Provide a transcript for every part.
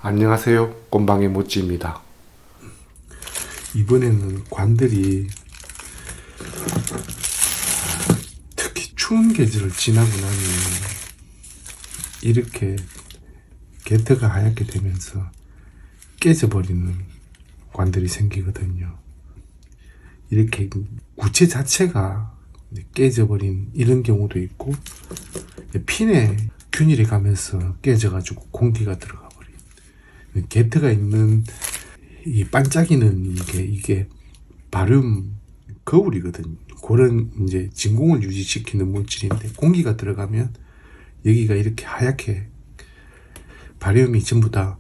안녕하세요. 꼼방의 모찌입니다. 이번에는 관들이 특히 추운 계절을 지나고 나면 이렇게 게트가 하얗게 되면서 깨져버리는 관들이 생기거든요. 이렇게 구체 자체가 깨져버린 이런 경우도 있고, 핀에 균일이 가면서 깨져가지고 공기가 들어가 버린 게트가 있는 이 반짝이는 이게 바륨 거울이거든요. 그런 이제 진공을 유지시키는 물질인데, 공기가 들어가면 여기가 이렇게 하얗게 바륨이 전부 다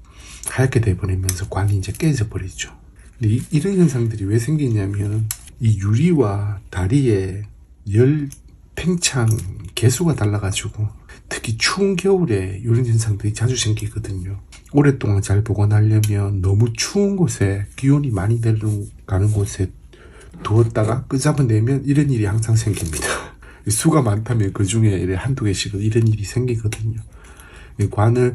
하얗게 돼버리면서 관이 이제 깨져버리죠. 근데 이런 현상들이 왜 생기냐면, 이 유리와 다리의 열 팽창 개수가 달라가지고 특히 추운 겨울에 이런 현상들이 자주 생기거든요. 오랫동안 잘 보관하려면 너무 추운 곳에, 기온이 많이 내려가는 곳에 두었다가 끄잡아내면 이런 일이 항상 생깁니다. 수가 많다면 그 중에 한두 개씩은 이런 일이 생기거든요. 관을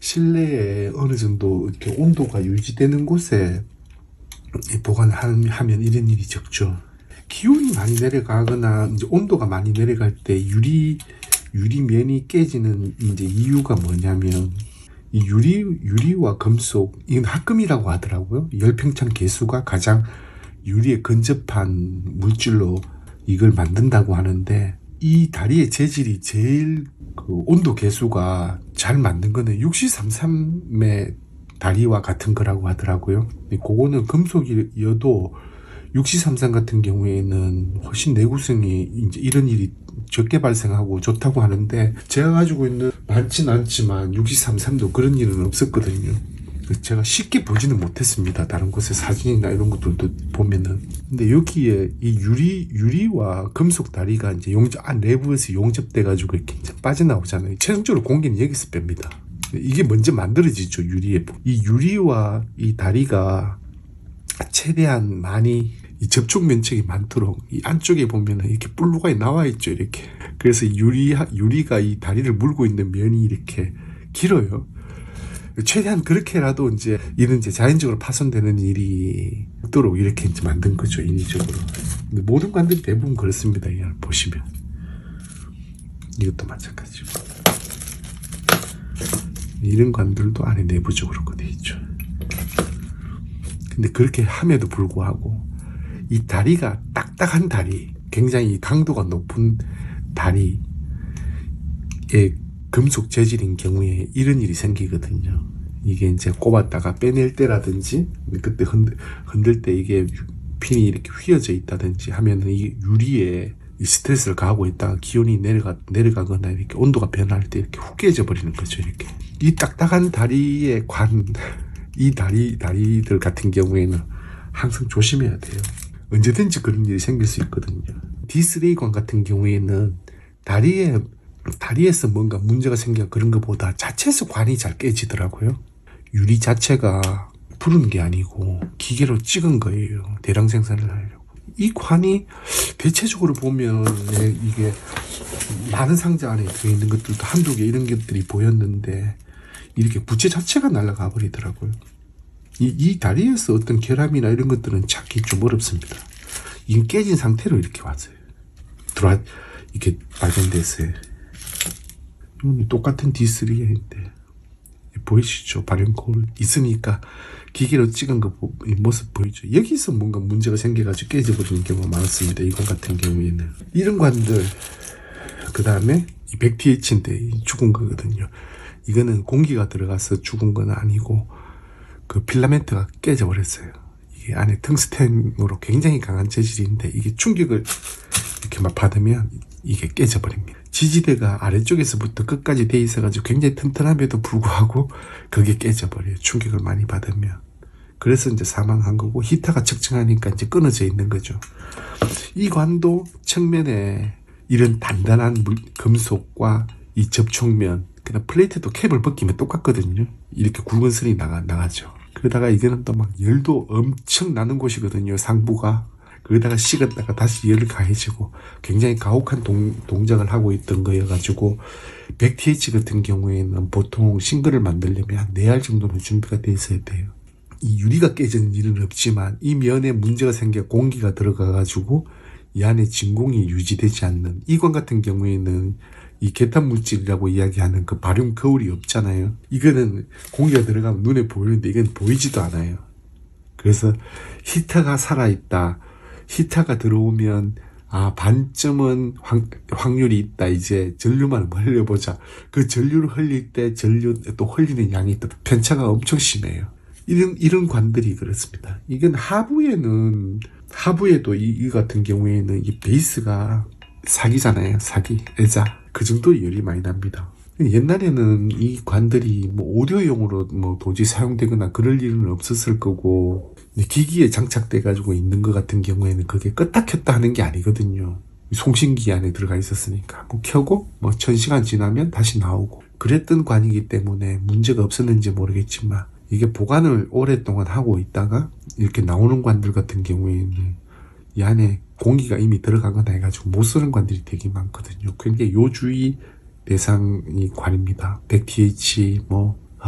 실내에 어느 정도 이렇게 온도가 유지되는 곳에 보관하면 이런 일이 적죠. 기온이 많이 내려가거나 이제 온도가 많이 내려갈 때 유리면이 깨지는 이제 이유가 뭐냐면, 이 유리와 금속, 이건 합금이라고 하더라고요. 열팽창 개수가 가장 유리에 근접한 물질로 이걸 만든다고 하는데, 이 다리의 재질이 제일 그 온도 개수가 잘 맞는 거는 6233의 다리와 같은 거라고 하더라고요. 그거는 금속이어도 6233 같은 경우에는 훨씬 내구성이 이제 이런 일이 적게 발생하고 좋다고 하는데, 제가 가지고 있는 많진 않지만 6233도 그런 일은 없었거든요. 제가 쉽게 보지는 못했습니다. 다른 곳에 사진이나 이런 것들도 보면은. 근데 여기에 이 유리와 금속 다리가 이제 내부에서 용접돼가지고 이렇게 이제 빠져나오잖아요. 최종적으로 공기는 여기서 뺍니다. 이게 먼저 만들어지죠, 유리에. 이 유리와 이 다리가 최대한 많이 이 접촉 면적이 많도록, 이 안쪽에 보면은 이렇게 볼로가 나와 있죠, 이렇게. 그래서 유리가 이 다리를 물고 있는 면이 이렇게 길어요. 최대한 그렇게라도 이제 이런 이제 자연적으로 파손되는 일이 없도록 이렇게 이제 만든 거죠, 인위적으로. 근데 모든 관들이 대부분 그렇습니다. 이걸 보시면 이것도 마찬가지고, 이런 관들도 안에 내부적으로 돼 있죠. 근데 그렇게 함에도 불구하고 이 다리가 딱딱한 다리, 굉장히 강도가 높은 다리의 금속 재질인 경우에 이런 일이 생기거든요. 이게 이제 꼽았다가 빼낼 때라든지, 그때 흔들 때 이게 핀이 이렇게 휘어져 있다든지 하면은 이 유리에 이 스트레스를 가하고 있다가 기온이 내려가거나 이렇게 온도가 변할 때 이렇게 훅 깨져 버리는 거죠, 이렇게. 이 딱딱한 다리의 이 다리들 같은 경우에는 항상 조심해야 돼요. 언제든지 그런 일이 생길 수 있거든요. 디스레이관 같은 경우에는 다리에서 뭔가 문제가 생겨 그런 것보다 자체에서 관이 잘 깨지더라고요. 유리 자체가 부른 게 아니고 기계로 찍은 거예요. 대량 생산을 하려고. 이 관이 대체적으로 보면 이게 많은 상자 안에 들어있는 것들도 한두 개 이런 것들이 보였는데, 이렇게 부채 자체가 날아가 버리더라고요. 이 다리에서 어떤 결함이나 이런 것들은 찾기 좀 어렵습니다. 이게 깨진 상태로 이렇게 왔어요. 이렇게 발견됐어요. 똑같은 D3인데 보이시죠? 발열 거울 있으니까 기계로 찍은 거 모습 보이죠? 여기서 뭔가 문제가 생겨가지고 깨져버리는 경우가 많았습니다. 이건 같은 경우에는 이런 관들, 그 다음에 이 100TH인데 죽은 거거든요. 이거는 공기가 들어가서 죽은 건 아니고 그 필라멘트가 깨져버렸어요. 이게 안에 텅스텐으로 굉장히 강한 재질인데, 이게 충격을 이렇게 막 받으면 이게 깨져버립니다. 지지대가 아래쪽에서부터 끝까지 돼 있어가지고 굉장히 튼튼함에도 불구하고 그게 깨져버려요. 충격을 많이 받으면. 그래서 이제 사망한 거고, 히터가 측정하니까 이제 끊어져 있는 거죠. 이 관도 측면에 이런 단단한 금속과 이 접촉면, 그다음 플레이트도 캡을 벗기면 똑같거든요. 이렇게 굵은 선이 나가죠. 그러다가 이거는 또 막 열도 엄청 나는 곳이거든요, 상부가. 거기다가 식었다가 다시 열을 가해지고 굉장히 가혹한 동작을 하고 있던 거여가지고 100TH 같은 경우에는 보통 싱글을 만들려면 한 4알 정도는 준비가 돼 있어야 돼요. 이 유리가 깨지는 일은 없지만 이 면에 문제가 생겨 공기가 들어가가지고 이 안에 진공이 유지되지 않는, 이관 같은 경우에는 이 개탄 물질이라고 이야기하는 그 바륨 거울이 없잖아요. 이거는 공기가 들어가면 눈에 보이는데 이건 보이지도 않아요. 그래서 히터가 살아있다, 히터가 들어오면 반쯤은 확률이 있다, 이제 전류만 흘려보자. 그 전류를 흘릴 때 전류 또 흘리는 양이 또 편차가 엄청 심해요. 이런 관들이 그렇습니다. 이건 하부에도 이 같은 경우에는 이 베이스가 사기잖아요. 사기, 애자. 그 정도 열이 많이 납니다. 옛날에는 이 관들이 뭐 오디오용으로 뭐 도저히 사용되거나 그럴 일은 없었을 거고, 기기에 장착돼 가지고 있는 것 같은 경우에는 그게 껐다 켰다 하는 게 아니거든요. 송신기 안에 들어가 있었으니까 뭐 켜고 뭐 1000시간 지나면 다시 나오고 그랬던 관이기 때문에 문제가 없었는지 모르겠지만, 이게 보관을 오랫동안 하고 있다가 이렇게 나오는 관들 같은 경우에는 이 안에 공기가 이미 들어가거나 해가지고 못 쓰는 관들이 되게 많거든요. 굉장히 요주의 대상이 관입니다. 100TH,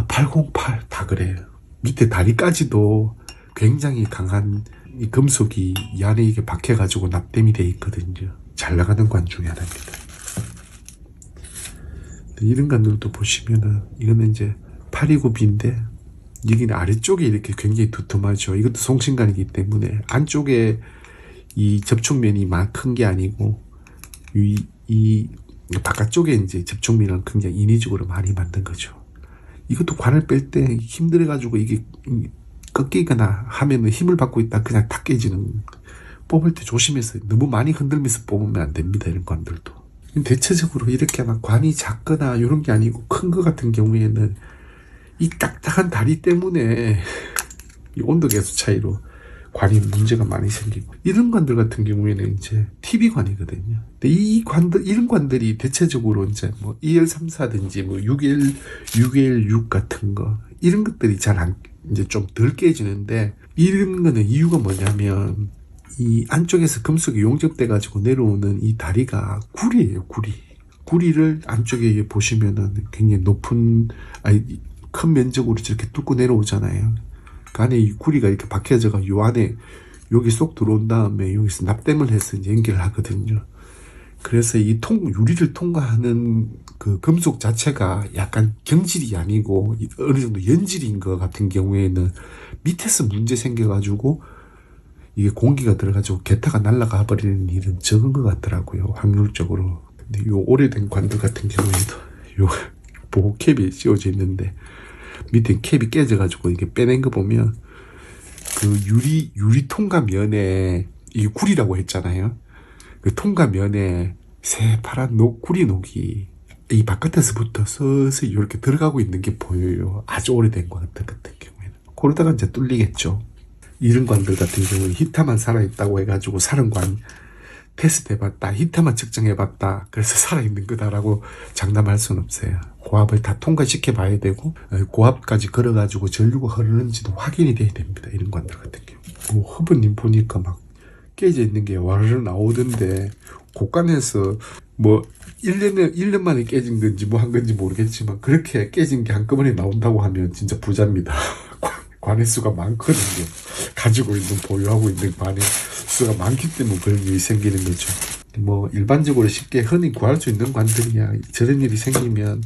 808 다 그래요. 밑에 다리까지도 굉장히 강한 이 금속이 이 안에 이게 박혀가지고 납땜이 돼 있거든요. 잘 나가는 관 중에 하나입니다. 이런 관들도 보시면은 이거는 이제 829B인데 여기는 아래쪽에 이렇게 굉장히 두툼하죠. 이것도 송신관이기 때문에 안쪽에 이 접촉면이 큰 게 아니고 이 바깥쪽에 이제 접촉면은 굉장히 인위적으로 많이 만든 거죠. 이것도 관을 뺄 때 힘들어가지고 이게 꺾이거나 하면은 힘을 받고 있다 그냥 탁 깨지는, 뽑을 때 조심해서 너무 많이 흔들면서 뽑으면 안 됩니다. 이런 관들도. 대체적으로 이렇게 막 관이 작거나 이런 게 아니고 큰 거 같은 경우에는 이 딱딱한 다리 때문에 이 온도 계수 차이로 관이 문제가 많이 생기고, 이런 관들 같은 경우에는 이제 TV관이거든요. 근데 이 관들, 이런 관들이 대체적으로 이제 뭐 EL34든지 뭐 6L6 같은 거, 이런 것들이 이제 좀 덜 깨지는데, 이런 거는 이유가 뭐냐면 이 안쪽에서 금속이 용접돼 가지고 내려오는 이 다리가 구리예요. 구리를 안쪽에 보시면은 굉장히 큰 면적으로 저렇게 뚫고 내려오잖아요. 그 안에 이 구리가 이렇게 박혀져가 요 안에 여기 쏙 들어온 다음에 여기서 납땜을 해서 이제 연결을 하거든요. 그래서 이 유리를 통과하는 그 금속 자체가 약간 경질이 아니고 어느 정도 연질인 것 같은 경우에는 밑에서 문제 생겨가지고 이게 공기가 들어가지고 게타가 날아가 버리는 일은 적은 것 같더라고요. 확률적으로. 근데 요 오래된 관들 같은 경우에도 요 보호캡이 씌워져 있는데 밑에 캡이 깨져가지고 이게 빼낸 거 보면 그 유리 통과 면에, 이 구리라고 했잖아요. 그 통과 면에 새파란 구리 녹이 이 바깥에서부터 서서히 이렇게 들어가고 있는 게 보여요. 아주 오래된 관 같은 경우에는. 그러다가 이제 뚫리겠죠. 이런 관들 같은 경우는 히터만 살아있다고 해가지고 사는 관 테스트 해봤다, 히터만 측정해봤다, 그래서 살아있는 거다라고 장담할 수는 없어요. 고압을 다 통과시켜 봐야 되고, 고압까지 걸어가지고 전류가 흐르는지도 확인이 돼야 됩니다. 이런 관들 같은 경우. 허브님 보니까 막 깨져 있는 게 와르르 나오던데, 곳간에서 1년 만에 깨진 건지 한 건지 모르겠지만, 그렇게 깨진 게 한꺼번에 나온다고 하면 진짜 부자입니다. 관의 수가 많거든요. 가지고 있는, 보유하고 있는 관의 수가 많기 때문에 그런 일이 생기는 거죠. 일반적으로 쉽게 흔히 구할 수 있는 관들이야 저런 일이 생기면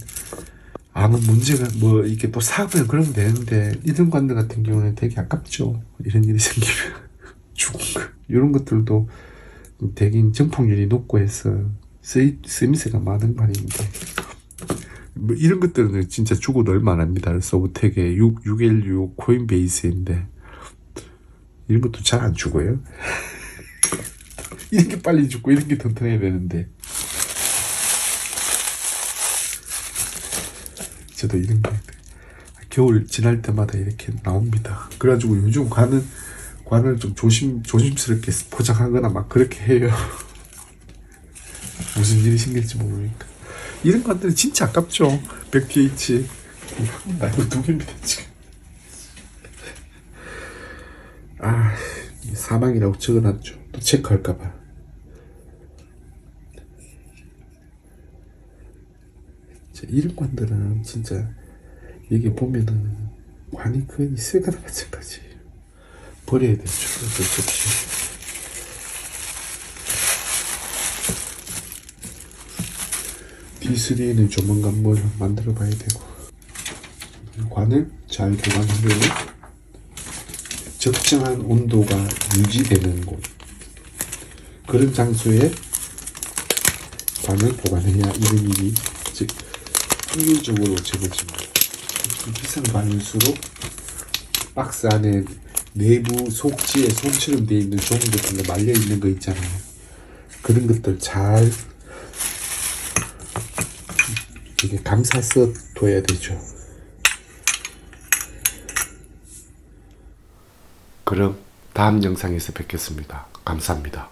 아무 문제가 이렇게 또 사고요 그러면 되는데, 이런 관들 같은 경우는 되게 아깝죠. 이런 일이 생기면 죽은 거. 이런 것들도 되게 정폭률이 높고 해서 쓰임새가 많은 관인데, 이런 것들은 진짜 죽어도 얼마나입니다. 소브텍의 6L6 코인베이스인데 이런 것도 잘 안 죽어요. 이렇게 빨리 죽고 이런 게 튼튼해야 되는데. 저도 이런 게 겨울 지날 때마다 이렇게 나옵니다. 그래가지고 요즘 관을 좀 조심스럽게 포장하거나 막 그렇게 해요. 무슨 일이 생길지 모르니까. 이런 관들은 진짜 아깝죠. 100TH. 나 이거 2개입니다, 지금. 사망이라고 적어놨죠. 또 체크할까봐. 이런 관들은 진짜 이게 보면은 관이 거의 새거나 마찬가지. 버려야 되죠. 어쩔 수 없이. D3는 조만간 뭘 만들어 봐야 되고. 관을 잘 보관하면 적정한 온도가 유지되는 곳, 그런 장소에 관을 보관해야 이런 일이 즉 확률적으로 적어집니다. 비싼 관일수록 박스 안에 내부 속지에 솜처럼 되어 있는 종이 같은 거 말려 있는 거 있잖아요. 그런 것들 잘 이렇게 감싸서 둬야 되죠. 그럼 다음 영상에서 뵙겠습니다. 감사합니다.